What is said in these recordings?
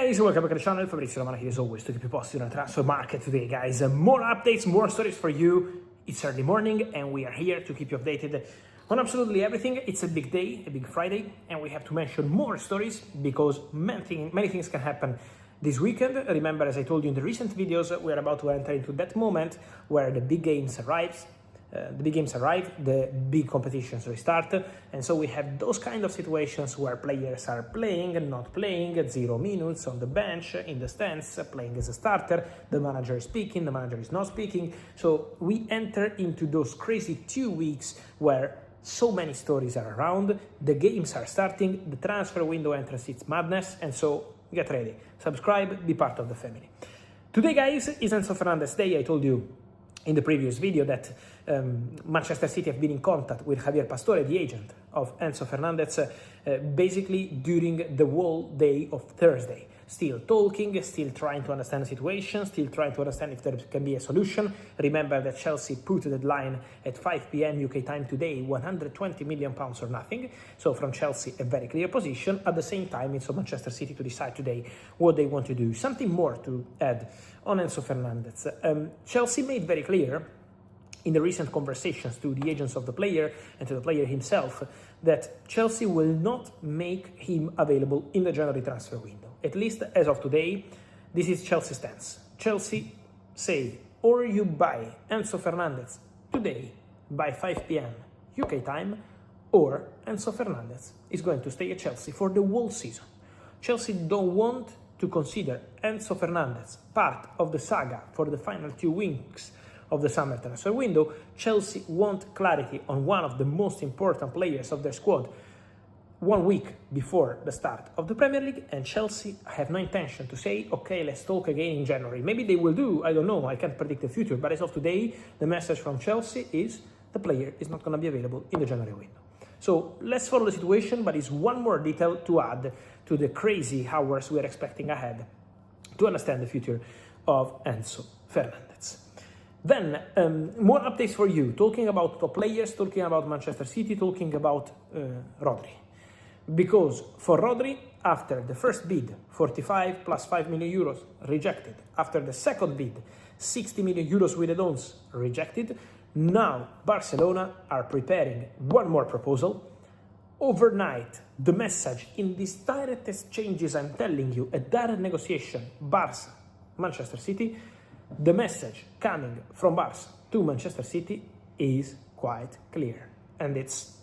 Guys, welcome back to the channel. Fabrizio Romano here as always to keep you posted on the transfer market today, guys. More updates, more stories for you. It's early morning and we are here to keep you updated on absolutely everything. It's a big day, a big Friday, and we have to mention more stories because many things can happen this weekend. Remember, as I told you in the recent videos, we are about to enter into that moment where the big games arrive, the big competitions restart, and so we have those kind of situations where players are playing and not playing, 0 minutes on the bench, in the stands, playing as a starter, the manager is speaking, the manager is not speaking. So we enter into those crazy 2 weeks where so many stories are around, the games are starting, the transfer window enters its madness, and so get ready, subscribe, be part of the family. Today, guys, is Enzo Fernandez Day. I told you in the previous video that Manchester City have been in contact with Javier Pastore, the agent of Enzo Fernandez, basically during the whole day of Thursday. Still talking, still trying to understand the situation, still trying to understand if there can be a solution. Remember that Chelsea put the deadline at 5 p.m. UK time today, £120 million or nothing. So from Chelsea, a very clear position. At the same time, it's on Manchester City to decide today what they want to do. Something more to add on Enzo Fernandez. Chelsea made very clear in the recent conversations to the agents of the player and to the player himself that Chelsea will not make him available in the January transfer window. At least as of today, this is Chelsea's stance. Chelsea say, or you buy Enzo Fernandez today by 5 p.m. UK time, or Enzo Fernandez is going to stay at Chelsea for the whole season. Chelsea don't want to consider Enzo Fernandez part of the saga for the final 2 weeks of the summer transfer window. Chelsea want clarity on one of the most important players of their squad 1 week before the start of the Premier League, and Chelsea have no intention to say, okay, let's talk again in January. Maybe they will do, I don't know, I can't predict the future, but as of today, the message from Chelsea is the player is not going to be available in the January window. So let's follow the situation, but it's one more detail to add to the crazy hours we are expecting ahead to understand the future of Enzo Fernandez. Then, more updates for you, talking about top players, talking about Manchester City, talking about Rodri. Because for Rodri, after the first bid, 45 plus 5 million euros, rejected. After the second bid, 60 million euros with add-ons, rejected. Now, Barcelona are preparing one more proposal. Overnight, the message in these direct exchanges, I'm telling you, a direct negotiation, Barca, Manchester City, the message coming from Barca to Manchester City is quite clear. And it's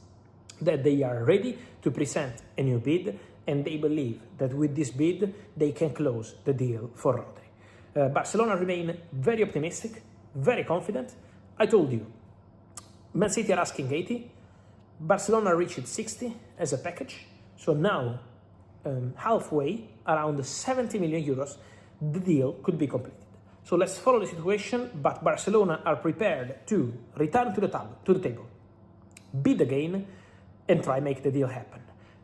that they are ready to present a new bid, and they believe that with this bid, they can close the deal for Rodri. Barcelona remain very optimistic, very confident. I told you, Man City are asking 80, Barcelona reached 60 as a package, so now halfway, around 70 million euros, the deal could be completed. So let's follow the situation, but Barcelona are prepared to return to the table, bid again, and try make the deal happen.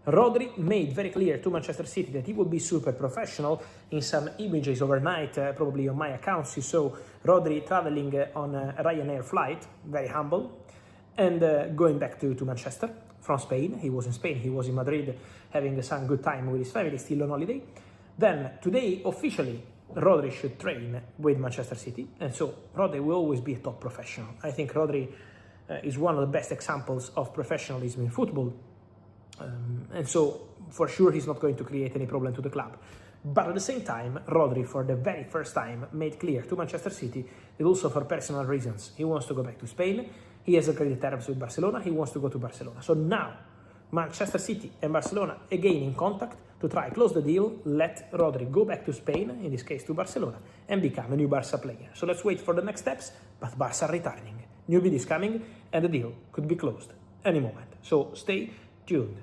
Rodri made very clear to Manchester City that he will be super professional. In some images overnight, probably on my accounts, you saw Rodri traveling on a Ryanair flight, very humble, and going back to Manchester from Spain. He was in Spain, he was in Madrid, having some good time with his family, still on holiday. Then today, officially, Rodri should train with Manchester City, and so Rodri will always be a top professional. I think Rodri is one of the best examples of professionalism in football, and so for sure he's not going to create any problem to the club. But at the same time, Rodri, for the very first time, made clear to Manchester City that also for personal reasons he wants to go back to Spain. He has agreed terms with Barcelona, he wants to go to Barcelona. So now Manchester City and Barcelona again in contact to try close the deal, let Rodri go back to Spain, in this case to Barcelona, and become a new Barca player. So let's wait for the next steps, but Barca returning. New bid is coming, and the deal could be closed any moment. So stay tuned.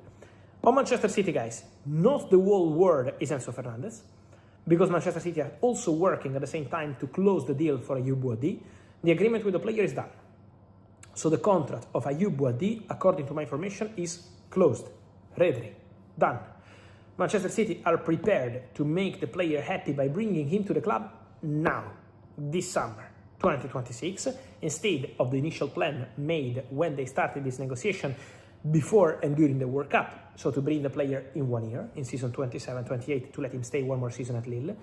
On Manchester City, guys, not the whole world is Enzo Fernandez, because Manchester City are also working at the same time to close the deal for Ayoub Boadi. The agreement with the player is done. So the contract of Ayoub Boadi, according to my information, is closed, ready, done. Manchester City are prepared to make the player happy by bringing him to the club now, this summer, 2026, instead of the initial plan made when they started this negotiation before and during the World Cup. So to bring the player in 1 year, in season 27-28, to let him stay one more season at Lille.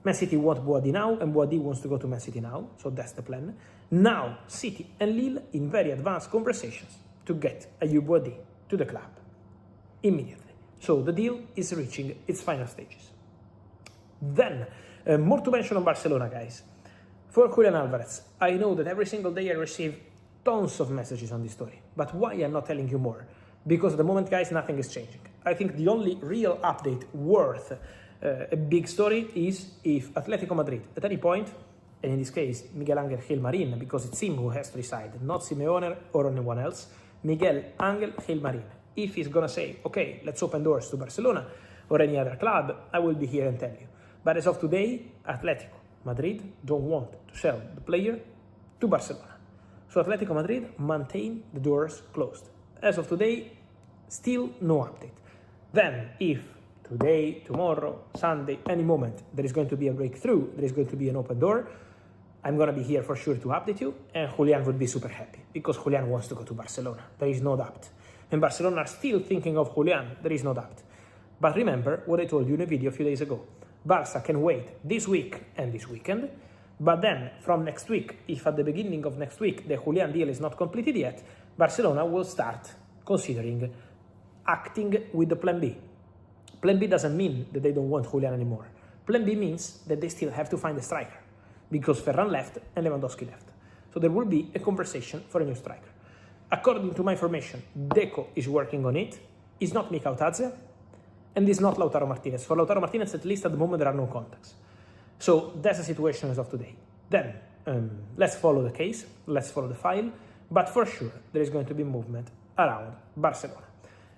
Man City want Boadi now, and Boadi wants to go to Man City now, so that's the plan. Now, City and Lille in very advanced conversations to get Ayoub Boadi to the club immediately. So the deal is reaching its final stages. Then, more to mention on Barcelona, guys. For Julián Álvarez, I know that every single day I receive tons of messages on this story, but why I'm not telling you more? Because at the moment, guys, nothing is changing. I think the only real update worth a big story is if Atletico Madrid, at any point, and in this case, Miguel Ángel Gil Marín, because it's him who has to decide, not Simeone or anyone else, Miguel Ángel Gil Marín. If he's gonna say, okay, let's open doors to Barcelona or any other club, I will be here and tell you. But as of today, Atletico Madrid don't want to sell the player to Barcelona. So Atletico Madrid maintain the doors closed. As of today, still no update. Then, if today, tomorrow, Sunday, any moment, there is going to be a breakthrough, there is going to be an open door, I'm going to be here for sure to update you, and Julián would be super happy, because Julián wants to go to Barcelona. There is no doubt. And Barcelona are still thinking of Julián, there is no doubt. But remember what I told you in a video a few days ago. Barca can wait this week and this weekend, but then from next week, if at the beginning of next week the Julián deal is not completed yet, Barcelona will start considering acting with the plan B. Plan B doesn't mean that they don't want Julián anymore. Plan B means that they still have to find a striker, because Ferran left and Lewandowski left. So there will be a conversation for a new striker. According to my information, Deco is working on it. It's not Mikau Tadze, and it's not Lautaro Martinez. For Lautaro Martinez, at least at the moment, there are no contacts. So that's the situation as of today. Then, let's follow the case, let's follow the file, but for sure, there is going to be movement around Barcelona.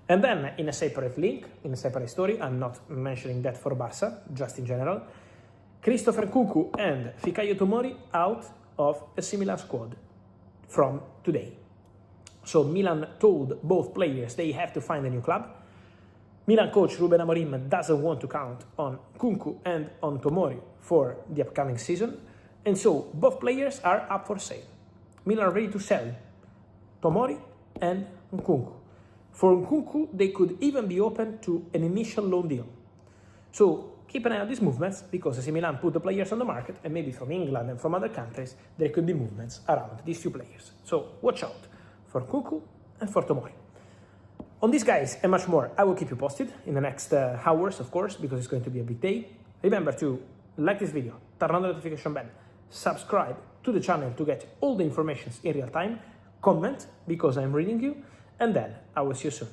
And then, in a separate link, in a separate story, I'm not mentioning that for Barca, just in general, Christopher Nkunku and Fikayo Tomori out of a similar squad from today. So Milan told both players they have to find a new club. Milan coach Ruben Amorim doesn't want to count on Nkunku and on Tomori for the upcoming season, and so both players are up for sale. Milan are ready to sell Tomori and Nkunku. For Nkunku, they could even be open to an initial loan deal. So keep an eye on these movements, because AC Milan put the players on the market, and maybe from England and from other countries, there could be movements around these few players. So watch out for Nkunku and for Tomori. On these guys and much more, I will keep you posted in the next hours, of course, because it's going to be a big day. Remember to like this video, turn on the notification bell, subscribe to the channel to get all the information in real time, comment, because I'm reading you, and then I will see you soon.